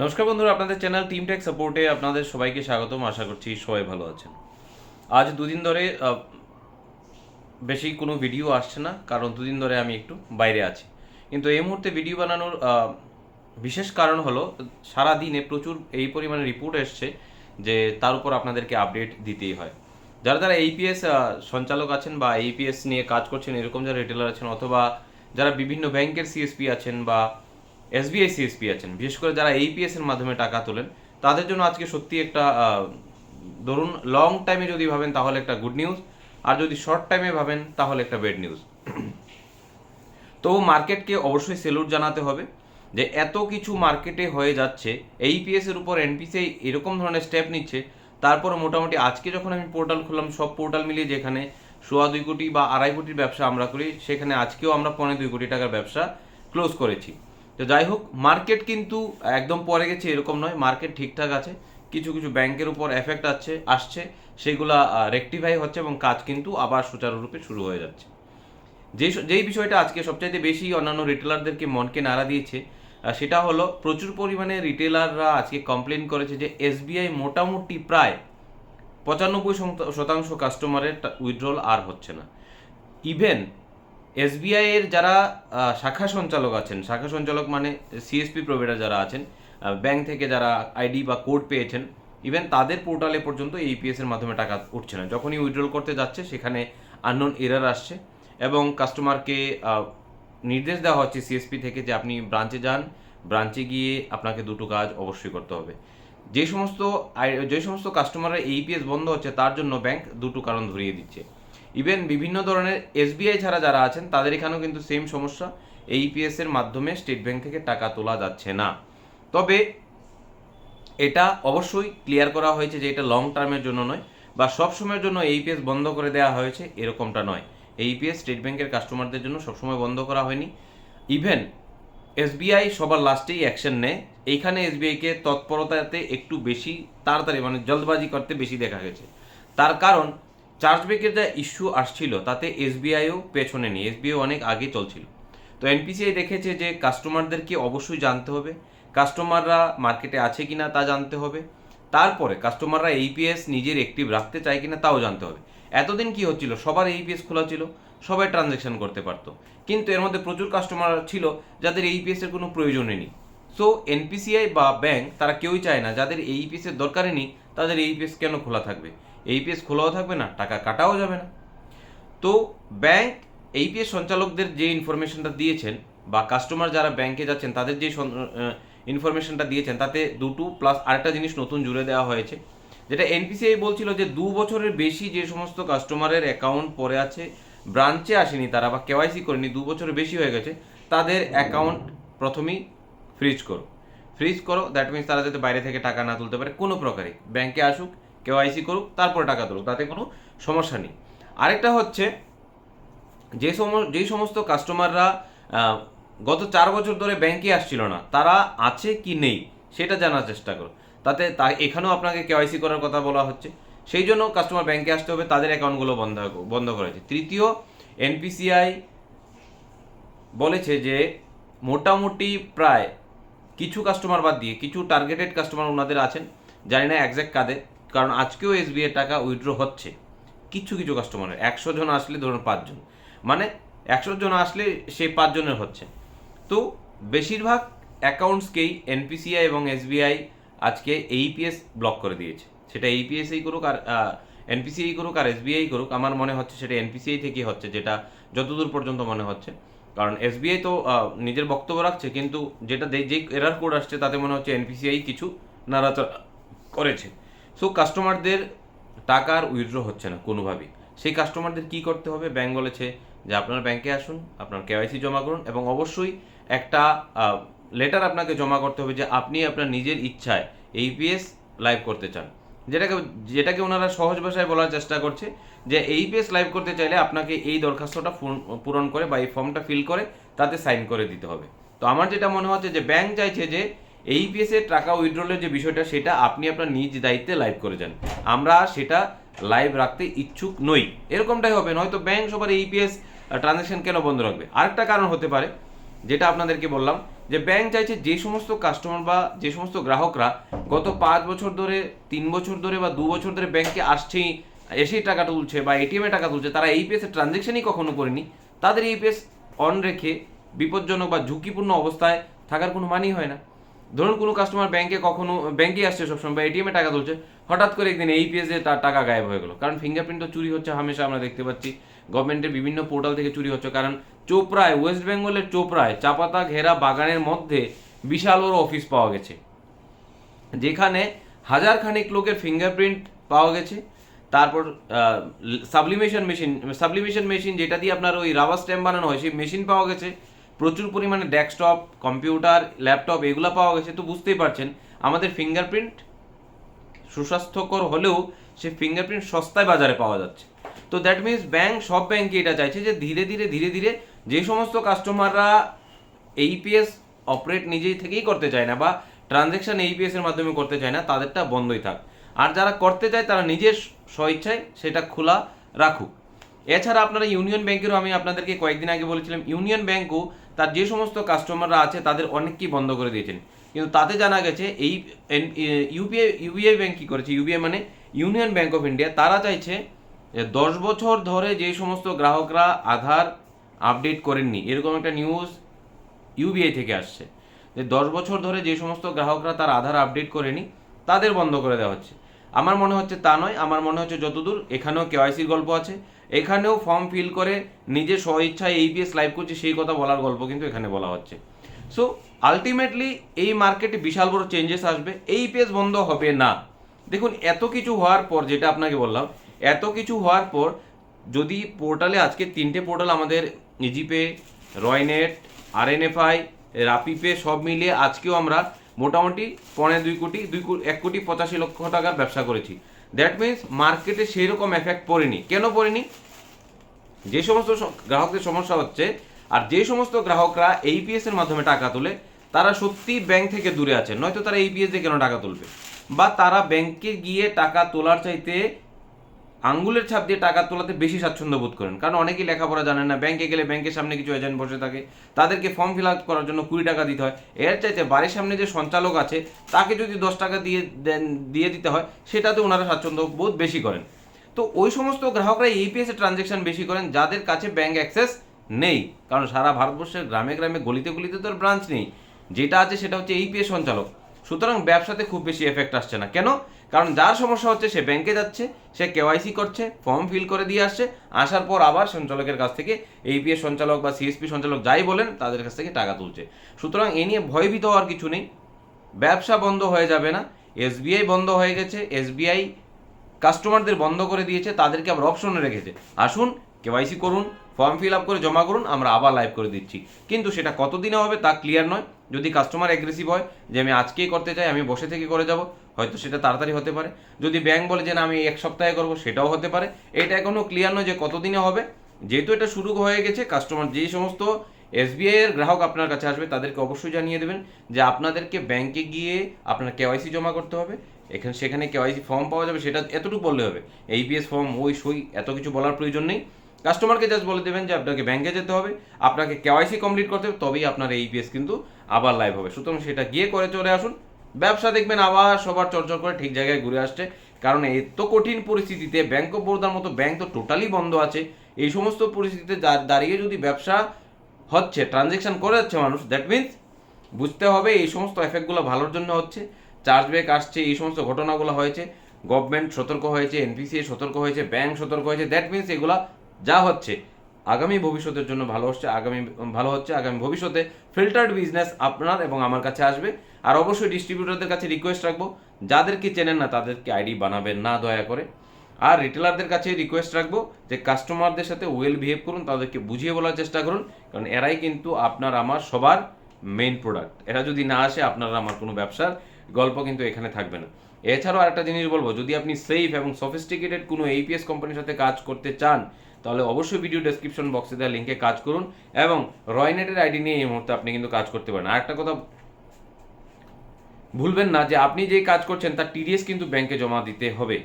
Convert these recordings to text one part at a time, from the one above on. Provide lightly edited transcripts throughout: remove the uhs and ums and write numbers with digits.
নমস্কার বন্ধুরা, আপনাদের চ্যানেল টিম টেক সাপোর্টে আপনাদের সবাইকে স্বাগতম। আশা করছি সবাই ভালো আছেন। আজ দুদিন ধরে বেশি কোনো ভিডিও আসছে না, কারণ দুদিন ধরে আমি একটু বাইরে আছি। কিন্তু এই মুহূর্তে ভিডিও বানানোর বিশেষ কারণ হলো সারা দিনে প্রচুর এই পরিমাণে রিপোর্ট এসছে যে তার উপর আপনাদেরকে আপডেট দিতেই হয়। যারা যারা এইপিএস সঞ্চালক আছেন বা এইপিএস নিয়ে কাজ করছেন, এরকম যারা রিটেলার আছেন, অথবা যারা বিভিন্ন ব্যাংকের সিএসপি আছেন বা এসবিআই সিএসপি আছেন, বিশেষ করে যারা এইপিএস এর মাধ্যমে টাকা তোলেন, তাদের জন্য আজকে সত্যি একটা ধরুন লং টাইমে যদি ভাবেন তাহলে একটা গুড নিউজ, আর যদি শর্ট টাইমে ভাবেন তাহলে একটা ব্যাড নিউজ। তো মার্কেটকে অবশ্যই সেলুট জানাতে হবে যে এত কিছু মার্কেটে হয়ে যাচ্ছে, এইপিএস এর উপর এনপিসিআই এরকম ধরনের স্টেপ নিচ্ছে। তারপরে মোটামুটি আজকে যখন আমি পোর্টাল খুললাম, সব পোর্টাল মিলিয়ে যেখানে 2.25 কোটি বা 2.5 কোটির ব্যবসা আমরা করি, সেখানে আজকেও আমরা 2.25 কোটি টাকার ব্যবসা ক্লোজ করেছি। তো যাই হোক, মার্কেট কিন্তু একদম পরে গেছে এরকম নয়, মার্কেট ঠিকঠাক আছে। কিছু কিছু ব্যাংকের উপর এফেক্ট আসছে, সেগুলা রেকটিফাই হচ্ছে এবং কাজ কিন্তু আবার সুচারুরূপে শুরু হয়ে যাচ্ছে। যেই বিষয়টা আজকে সবচাইতে বেশি অন্যান্য রিটেলারদেরকে মনকে নাড়া দিয়েছে, সেটা হলো প্রচুর পরিমাণে রিটেলাররা আজকে কমপ্লেন করেছে যে এসবিআই মোটামুটি প্রায় 95% কাস্টমারের উইথড্রল আর হচ্ছে না। ইভেন এসবিআই এর যারা শাখা সঞ্চালক আছেন, শাখা সঞ্চালক মানে সিএসপি প্রোভাইডার যারা আছেন, ব্যাংক থেকে যারা আইডি বা কোড পেয়েছেন, ইভেন তাদের পোর্টালে পর্যন্ত এইপিএস এর মাধ্যমে টাকা উঠছে না। যখনই উইথড্রল করতে যাচ্ছে সেখানে আননোন এরর আসছে এবং কাস্টমারকে নির্দেশ দেওয়া হচ্ছে সিএসপি থেকে যে আপনি ব্রাঞ্চে যান, ব্রাঞ্চে গিয়ে আপনাকে দুটো কাজ অবশ্যই করতে হবে। যে সমস্ত কাস্টমারের এইপিএস বন্ধ হচ্ছে, তার জন্য ব্যাংক দুটো কারণ ধরিয়ে দিচ্ছে। ইভেন বিভিন্ন ধরনের এসবিআই ছাড়া যারা আছেন তাদের এখানেও কিন্তু সেম সমস্যা, এইপিএস এর মাধ্যমে স্টেট ব্যাংক থেকে টাকা তোলা যাচ্ছে না। তবে এটা অবশ্যই ক্লিয়ার করা হয়েছে যে এটা লং টার্মের জন্য নয় বা সব সময়ের জন্য এইপিএস বন্ধ করে দেওয়া হয়েছে এরকমটা নয়। এইপিএস স্টেট ব্যাংকের কাস্টমারদের জন্য সবসময় বন্ধ করা হয়নি। ইভেন এসবিআই সবার লাস্টেই অ্যাকশন নেয়, এইখানে এসবিআইকে তৎপরতাতে একটু বেশি তাড়াতাড়ি মানে জলদবাজি করতে বেশি দেখা গেছে। তার কারণ চার্জব্যাকের যা ইস্যু আসছিল তাতে এসবিআইও পেছনে নেই, এসবিআই অনেক আগে চলছিল। তো এনপিসিআই দেখেছে যে কাস্টমারদেরকে অবশ্যই জানতে হবে, কাস্টমাররা মার্কেটে আছে কিনা তা জানতে হবে, তারপরে কাস্টমাররা এইপিএস নিজের অ্যাক্টিভ রাখতে চায় কিনা তাও জানতে হবে। এতদিন কি হচ্ছিল, সবার এইপিএস খোলা ছিল, সবাই ট্রানজ্যাকশন করতে পারতো, কিন্তু এর মধ্যে প্রচুর কাস্টমার ছিল যাদের এইপিএস এর কোনো প্রয়োজনই নেই। সো এনপিসিআই বা ব্যাংক তারা কেউই চায় না যাদের এইপিএস এর দরকারই নেই তাদের এইপিএস কেন খোলা থাকবে। এইপিএস খোলাও থাকবে না, টাকা কাটাও যাবে না। তো ব্যাংক এইপিএস সঞ্চালকদের যে ইনফরমেশনটা দিয়েছেন বা কাস্টমার যারা ব্যাংকে যাচ্ছেন তাদের যে ইনফরমেশনটা দিয়েছেন, তাতে দুটো প্লাস আরেকটা জিনিস নতুন জুড়ে দেওয়া হয়েছে, যেটা এনপিসিআই বলছিল যে 2 বছরের বেশি যে সমস্ত কাস্টমারের অ্যাকাউন্ট পড়ে আছে, ব্রাঞ্চে আসেনি তারা বা কেওয়াইসি করেনি, 2 বছরের বেশি হয়ে গেছে, তাদের অ্যাকাউন্ট প্রথমেই ফ্রিজ করো। দ্যাট মিনস তারা যাতে বাইরে থেকে টাকা না তুলতে পারে কোনো প্রকারে, ব্যাংকে আসুক, কেওয়াইসি করুক, তারপরে টাকা তুলুক, তাতে কোনো সমস্যা নেই। আরেকটা হচ্ছে যেই সমস্ত কাস্টমাররা গত 4 বছর ধরে ব্যাংকে আসছিল না, তারা আছে কি নেই সেটা জানার চেষ্টা করো। এখানেও আপনাকে কেওয়াইসি করার কথা বলা হচ্ছে, সেই জন্য কাস্টমার ব্যাংকে আসতে হবে, তাদের অ্যাকাউন্টগুলো বন্ধ করেছে। তৃতীয়, এনপিসিআই বলেছে যে মোটামুটি প্রায় কিছু কাস্টমার বাদ দিয়ে কিছু টার্গেটেড কাস্টমার ওনাদের আছেন, জানি না একজ্যাক্ট কাদের, কারণ আজকেও এসবিআই টাকা উইথড্র হচ্ছে কিছু কিছু কাস্টমারের। 100 জন আসলে ধরুন 5 জন, মানে 100 জন আসলে সেই 5 জনের হচ্ছে। তো বেশিরভাগ অ্যাকাউন্টসকেই এনপিসিআই এবং এসবিআই আজকে এইপিএস ব্লক করে দিয়েছে। সেটা এইপিএসই করুক আর এনপিসিআই করুক আর এসবিআই করুক, আমার মনে হচ্ছে সেটা এনপিসিআই থেকেই হচ্ছে, যেটা যতদূর পর্যন্ত মনে হচ্ছে। কারণ এসবিআই তো নিজের বক্তব্য রাখছে, কিন্তু যেটা যেই এরার কোড আসছে তাতে মনে হচ্ছে এনপিসিআই কিছু নাড়াচাড়া করেছে। সো কাস্টমারদের টাকা আর উইথড্র হচ্ছে না কোনোভাবেই। সেই কাস্টমারদের কি করতে হবে, ব্যাংক বলেছে যে আপনার ব্যাংকে আসুন, আপনার কেওয়াইসি জমা করুন এবং অবশ্যই একটা লেটার আপনাকে জমা করতে হবে যে আপনি আপনার নিজের ইচ্ছায় এইপিএস লাইভ করতে চান। যেটাকে যেটাকে ওনারা সহজ ভাষায় বলার চেষ্টা করছে যে এইপিএস লাইভ করতে চাইলে আপনাকে এই দরখাস্তটা পূরণ করে বা এই ফর্মটা ফিল করে তাতে সাইন করে দিতে হবে। তো আমার যেটা মনে হচ্ছে যে ব্যাংক চাইছে যে এইপিএস এর টাকা উইথড্রলের যে বিষয়টা সেটা আপনি আপনার নিজ দায়িত্বে লাইভ করে যান, আমরা সেটা লাইভ রাখতে ইচ্ছুক নই, এরকমটাই হবে। নয়তো ব্যাংক সবার এইপিএস ট্রানজ্যাকশন কেন বন্ধ রাখবে? আরেকটা কারণ হতে পারে, যেটা আপনাদেরকে বললাম যে ব্যাংক চাইছে যে সমস্ত কাস্টমার বা যে সমস্ত গ্রাহকরা গত 5 বছর ধরে, 3 বছর ধরে বা 2 বছর ধরে ব্যাংকে আসছেই, এসেই টাকা তুলছে বা এটিএমে টাকা তুলছে, তারা এইপিএসের ট্রানজেকশনই কখনো করেনি, তাদের এইপিএস অন রেখে বিপজ্জনক বা ঝুঁকিপূর্ণ অবস্থায় থাকার কোনো মানেই হয় না। ধরুন কোনো কাস্টমার ব্যাংকে আসছে সবসময় বা এটিএমে টাকা তুলছে, হঠাৎ করে একদিন এইপিএস এ তার টাকা গায়েব হয়ে গেলো, কারণ ফিঙ্গারপ্রিন্ট তো চুরি হচ্ছে হামেশা, আমরা দেখতে পাচ্ছি গভর্নমেন্টের বিভিন্ন পোর্টাল থেকে চুরি হচ্ছে। কারণ চোপড়ায়, ওয়েস্ট বেঙ্গলের চোপড়ায় চাপাতা ঘেরা বাগানের মধ্যে বিশাল বড় অফিস পাওয়া গেছে, যেখানে হাজার খানিক লোকের ফিঙ্গারপ্রিন্ট পাওয়া গেছে। তারপর সাবলিমেশন মেশিন যেটা দিয়ে আপনার ওই রাবার স্ট্যাম্প বানানো হয়, সেই মেশিন পাওয়া গেছে। প্রচুর পরিমাণে ডেস্কটপ, কম্পিউটার, ল্যাপটপ এগুলো পাওয়া গেছে। তো বুঝতেই পারছেন আমাদের ফিঙ্গারপ্রিন্ট সুস্বাস্থ্যকর হলেও সে ফিঙ্গারপ্রিন্ট সস্তায় বাজারে পাওয়া যাচ্ছে। তো দ্যাট মিনস সব ব্যাংকই এটা চাইছে যে ধীরে ধীরে যে সমস্ত কাস্টমাররা এইপিএস অপারেট নিজেই থেকেই করতে চায় না বা ট্রানজ্যাকশন এইপিএস এর মাধ্যমে করতে চায় না, তাদেরটা বন্ধই থাক। আর যারা করতে চায় তারা নিজের স্বইচ্ছায় সেটা খোলা রাখুক। এছাড়া আপনারা ইউনিয়ন ব্যাংকেরও, আমি আপনাদেরকে কয়েকদিন আগে বলেছিলাম, ইউনিয়ন ব্যাংকও তার যে সমস্ত কাস্টমাররা আছে তাদের অনেককেই বন্ধ করে দিয়েছেন। কিন্তু তাতে জানা গেছে এই ইউবিআই ব্যাংক কী করেছে, ইউবিআই মানে ইউনিয়ন ব্যাংক অফ ইন্ডিয়া, তারা চাইছে যে 10 বছর ধরে যে সমস্ত গ্রাহকরা আধার আপডেট করেননি, এরকম একটা নিউজ ইউবিআই থেকে আসছে যে 10 বছর ধরে যে সমস্ত গ্রাহকরা তার আধার আপডেট করেনি তাদের বন্ধ করে দেওয়া হচ্ছে। আমার মনে হচ্ছে তা নয়, আমার মনে হচ্ছে যতদূর এখানেও কেওয়াইসির গল্প আছে, এখানেও ফর্ম ফিল করে নিজে স্বইচ্ছায় এইপিএস লাইভ করছে সেই কথা বলার গল্প কিন্তু এখানে বলা হচ্ছে। সো আলটিমেটলি এই মার্কেটে বিশাল বড় চেঞ্জেস আসবে, এইপিএস বন্ধ হবে না। দেখুন এত কিছু হওয়ার পর, যেটা আপনাকে বললাম, এত কিছু হওয়ার পর যদি পোর্টালে, আজকে 3টে পোর্টাল আমাদের, ইজিপে, রয়নেট, আরএনএফআই, রাপিপে সব মিলিয়ে আজকেও আমরা মোটামুটি 1,85,00,000 টাকার ব্যবসা করেছি। দ্যাট মিনস মার্কেটে সেই রকম এফেক্ট পড়েনি। কেন পড়েনি? যে সমস্ত গ্রাহকদের সমস্যা হচ্ছে আর যে সমস্ত গ্রাহকরা এইপিএস এর মাধ্যমে টাকা তোলে তারা সত্যি ব্যাংক থেকে দূরে আছে, নয়তো তারা এইপিএস দিয়ে কেন টাকা তুলবে? বা তারা ব্যাংকে গিয়ে টাকা তোলার চাইতে আঙ্গুলের ছাপ দিয়ে টাকা তোলাতে বেশি স্বাচ্ছন্দ্য বোধ করেন। কারণ অনেকেই লেখাপড়া জানেন না, ব্যাংকে গেলে ব্যাংকের সামনে কিছু এজেন্ট বসে থাকে, তাদেরকে ফর্ম ফিল আপ করার জন্য 20 টাকা দিতে হয়। এর চাইতে বাড়ির সামনে যে সঞ্চালক আছে তাকে যদি 10 টাকা দিয়ে দিতে হয়, সেটাতে ওনারা স্বাচ্ছন্দ্য বোধ বেশি করেন। তো ওই সমস্ত গ্রাহকরা এইপিএস এর ট্রানজ্যাকশন বেশি করেন যাদের কাছে ব্যাংক অ্যাক্সেস নেই। কারণ সারা ভারতবর্ষের গ্রামে গ্রামে গলিতে গলিতে তো ব্রাঞ্চ নেই, যেটা আছে সেটা হচ্ছে এইপিএস সঞ্চালক। সুতরাং ব্যবসাতে খুব বেশি এফেক্ট আসছে না। কেন? কারণ যার সমস্যা হচ্ছে সে ব্যাংকে যাচ্ছে, সে কেওয়াইসি করছে, ফর্ম ফিল করে দিয়ে আসছে, আসার পর আবার সঞ্চালকের কাছ থেকে, এইপিএস সঞ্চালক বা সিএসপি সঞ্চালক যাই বলেন তাদের কাছ থেকে টাকা তুলছে। সুতরাং এ নিয়ে ভয়ভীত হওয়ার কিছু নেই। ব্যবসা বন্ধ হয়ে যাবে না। এসবিআই বন্ধ হয়ে গেছে, এসবিআই কাস্টমারদের বন্ধ করে দিয়েছে, তাদেরকে আবার অপশনে রেখেছে, আসুন কেওয়াইসি করুন, ফর্ম ফিল আপ করে জমা করুন, আমরা আবার লাইভ করে দিচ্ছি। কিন্তু সেটা কতদিনে হবে তা ক্লিয়ার নয়। যদি কাস্টমার অ্যাগ্রেসিভ হয় যে আমি আজকেই করতে চাই, আমি বসে থেকে করে যাব, হয়তো সেটা তাড়াতাড়ি হতে পারে। যদি ব্যাংক বলে যে না আমি 1 সপ্তাহে করবো, সেটাও হতে পারে। এটা এখনও ক্লিয়ার নয় যে কতদিনে হবে। যেহেতু এটা শুরু হয়ে গেছে, কাস্টমার যেই সমস্ত এসবিআই এর গ্রাহক আপনার কাছে আসবে তাদেরকে অবশ্যই জানিয়ে দেবেন যে আপনাদেরকে ব্যাংকে গিয়ে আপনার কেওয়াইসি জমা করতে হবে। সেখানে কেওয়াইসি ফর্ম পাওয়া যাবে, সেটা এতটুকু বললে হবে। এইপিএস ফর্ম, ওই সই, এত কিছু বলার প্রয়োজন নেই। কাস্টমারকে জাস্ট বলে দেবেন যে আপনাকে ব্যাংকে যেতে হবে, আপনাকে কেওয়াইসি কমপ্লিট করতে হবে, তবেই আপনার এইপিএস কিন্তু আবার লাইভ হবে। সুতরাং সেটা গিয়ে করে চলে আসুন। ব্যবসা দেখবেন আবার সবার চর্চা করে ঠিক জায়গায় ঘুরে আসছে। কারণ এত কঠিন পরিস্থিতিতে ব্যাংক অফ বরোদার মতো ব্যাংক তো টোটালি বন্ধ আছে। এই সমস্ত পরিস্থিতিতে দাঁড়িয়ে যদি ব্যবসা হচ্ছে, ট্রানজ্যাকশন করে যাচ্ছে মানুষ, দ্যাট মিনস বুঝতে হবে এই সমস্ত এফেক্টগুলো ভালোর জন্য হচ্ছে। চার্জব্যাক আসছে, এই সমস্ত ঘটনাগুলো হয়েছে, গভর্নমেন্ট সতর্ক হয়েছে, এনপিসিআই সতর্ক হয়েছে, ব্যাংক সতর্ক হয়েছে। দ্যাট মিনস এগুলা যা হচ্ছে আগামী ভবিষ্যতের জন্য ভালো হচ্ছে। আগামী ভবিষ্যতে ফিল্টার্ড বিজনেস আপনার এবং আমার কাছে আসবে। আর অবশ্যই ডিস্ট্রিবিউটরদের কাছে রিকোয়েস্ট রাখবো, যাদেরকে চেনেন না তাদেরকে আইডি বানাবেন না দয়া করে। আর রিটেলারদের কাছে রিকোয়েস্ট রাখবো যে কাস্টমারদের সাথে ওয়েল বিহেভ করুন, তাদেরকে বুঝিয়ে বলার চেষ্টা করুন। কারণ এরাই কিন্তু আপনার আমার সবার মেইন প্রোডাক্ট। এরা যদি না আসে, আপনার আমার কোনো ব্যবসার গল্প কিন্তু এখানে থাকবে না। এছাড়াও আরেকটা জিনিস বলবো, যদি আপনি সেফ এবং সফিস্টিকেটেড কোনো এইপিএস কোম্পানির সাথে কাজ করতে চান, তাহলে অবশ্যই ভিডিও ডেসক্রিপশন বক্সে দেওয়া লিঙ্কে কাজ করুন এবং রয়নেটের আইডি নিয়ে এই মুহূর্তে আপনি কিন্তু কাজ করতে পারেন। আর একটা কথা ভুলবেন না যে আপনি যে কাজ করছেন তার টিডিএস কিন্তু ব্যাংকে জমা দিতে হবে।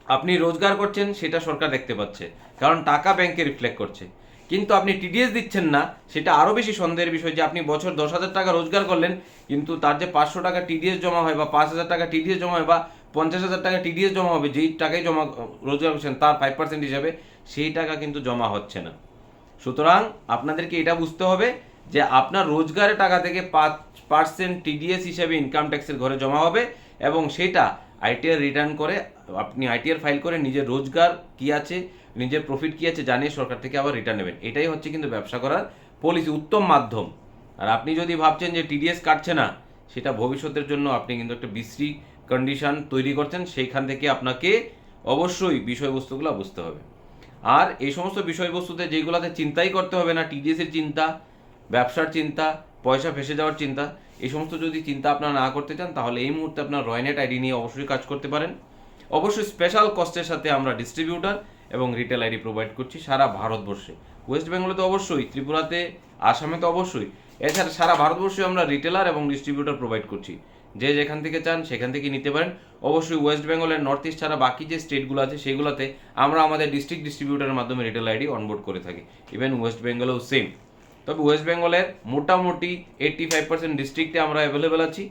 আপনি রোজগার করছেন সেটা সরকার দেখতে পাচ্ছে, কারণ টাকা ব্যাংকে রিফ্লেক্ট করছে। কিন্তু আপনি টিডিএস দিচ্ছেন না, সেটা আরও বেশি সন্দেহের বিষয় যে আপনি বছর 10,000 টাকা রোজগার করলেন, কিন্তু তার যে 500 টাকা টিডিএস জমা হয় বা 5,000 টাকা টিডিএস জমা হয় বা 50,000 টাকা টিডিএস জমা হবে, যেই টাকায় জমা রোজগার করছেন তার 5% হিসাবে, সেই টাকা কিন্তু জমা হচ্ছে না। সুতরাং আপনাদেরকে এটা বুঝতে হবে যে আপনার রোজগারের টাকা থেকে 5% টিডিএস হিসাবে ইনকাম ট্যাক্সের ঘরে জমা হবে, এবং সেটা আইটিআর রিটার্ন করে আপনি আইটিআর ফাইল করে নিজের রোজগার কি আছে, নিজের প্রফিট কি আছে জানিয়ে সরকার থেকে আবার রিটার্ন নেবেন। এটাই হচ্ছে কিন্তু ব্যবসা করার পলিসি, উত্তম মাধ্যম। আর আপনি যদি ভাবছেন যে টিডিএস কাটছে না, সেটা ভবিষ্যতের জন্য আপনি কিন্তু একটা বিশ্রী কন্ডিশন তৈরি করছেন। সেইখান থেকে আপনাকে অবশ্যই বিষয়বস্তুগুলো বুঝতে হবে। আর এই সমস্ত বিষয়বস্তুতে যেগুলোতে চিন্তাই করতে হবে না, টিডিএসের চিন্তা, ব্যবসার চিন্তা, পয়সা ফেসে যাওয়ার চিন্তা, এই সমস্ত যদি চিন্তা আপনারা না করতে চান, তাহলে এই মুহূর্তে আপনার রয়নেট আইডি নিয়ে অবশ্যই কাজ করতে পারেন। অবশ্যই স্পেশাল কস্টের সাথে আমরা ডিস্ট্রিবিউটার এবং রিটেল আইডি প্রোভাইড করছি সারা ভারতবর্ষে। ওয়েস্ট বেঙ্গলে তো অবশ্যই, ত্রিপুরাতে, আসামে তো অবশ্যই, এছাড়া সারা ভারতবর্ষে আমরা রিটেলার এবং ডিস্ট্রিবিউটার প্রোভাইড করছি। যে যেখান থেকে চান সেখান থেকে নিতে পারেন। অবশ্যই ওয়েস্ট বেঙ্গলের নর্থ ইস্ট ছাড়া বাকি যে স্টেটগুলো আছে সেগুলোতে আমরা আমাদের ডিস্ট্রিক্ট ডিস্ট্রিবিউটারের মাধ্যমে রিটেল আইডি অনবোর্ড করে থাকি। ইভেন ওয়েস্ট বেঙ্গলেও সেম। তবে ওয়েস্ট বেঙ্গলের মোটামুটি 85% ডিস্ট্রিক্টে আমরা অ্যাভেলেবেল আছি,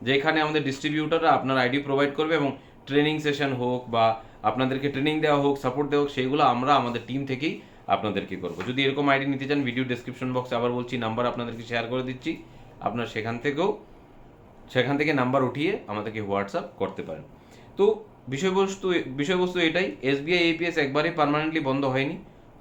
যেখানে আমাদের ডিস্ট্রিবিউটাররা আপনার আইডি প্রোভাইড করবে, এবং ট্রেনিং সেশন হোক বা আপনাদেরকে ট্রেনিং দেওয়া হোক, সাপোর্ট দেওয়া হোক, সেইগুলো আমরা আমাদের টিম থেকেই আপনাদেরকে করবো। যদি এরকম আইডি নিতে চান, ভিডিও ডেসক্রিপশন বক্সে আবার বলছি নাম্বার আপনাদেরকে শেয়ার করে দিচ্ছি, আপনার সেখান থেকে নাম্বার উঠিয়ে আমাদেরকে হোয়াটসঅ্যাপ করতে পারেন। তো বিষয়বস্তু এটাই। এসবিআই এপিএস একবারই পার্মানেন্টলি বন্ধ হয়নি,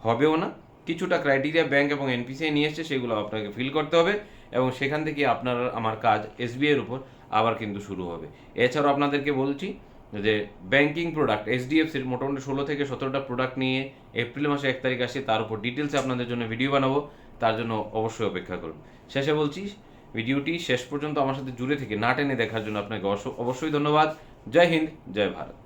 হবেও না। কিছুটা ক্রাইটেরিয়া ব্যাংক এবং এনপিসিআই নিয়ে এসছে, সেগুলো আপনাকে ফিল করতে হবে, এবং সেখান থেকে আপনার আমার কাজ এসবিআইয়ের উপর আবার কিন্তু শুরু হবে। এছাড়াও আপনাদেরকে বলছি যে ব্যাংকিং প্রোডাক্ট এইচডিএফসির মোটামুটি 16 থেকে 17টা প্রোডাক্ট নিয়ে এপ্রিল মাসে 1 তারিখ আসে, তার উপর ডিটেলসে আপনাদের জন্য ভিডিও বানাবো। তার জন্য অবশ্যই অপেক্ষা করুন। শেষে বলছি, ভিডিওটি শেষ পর্যন্ত আমার সাথে জুড়ে থেকে না টেনে দেখার জন্য আপনাকে অবশ্যই ধন্যবাদ। জয় হিন্দ, জয় ভারত।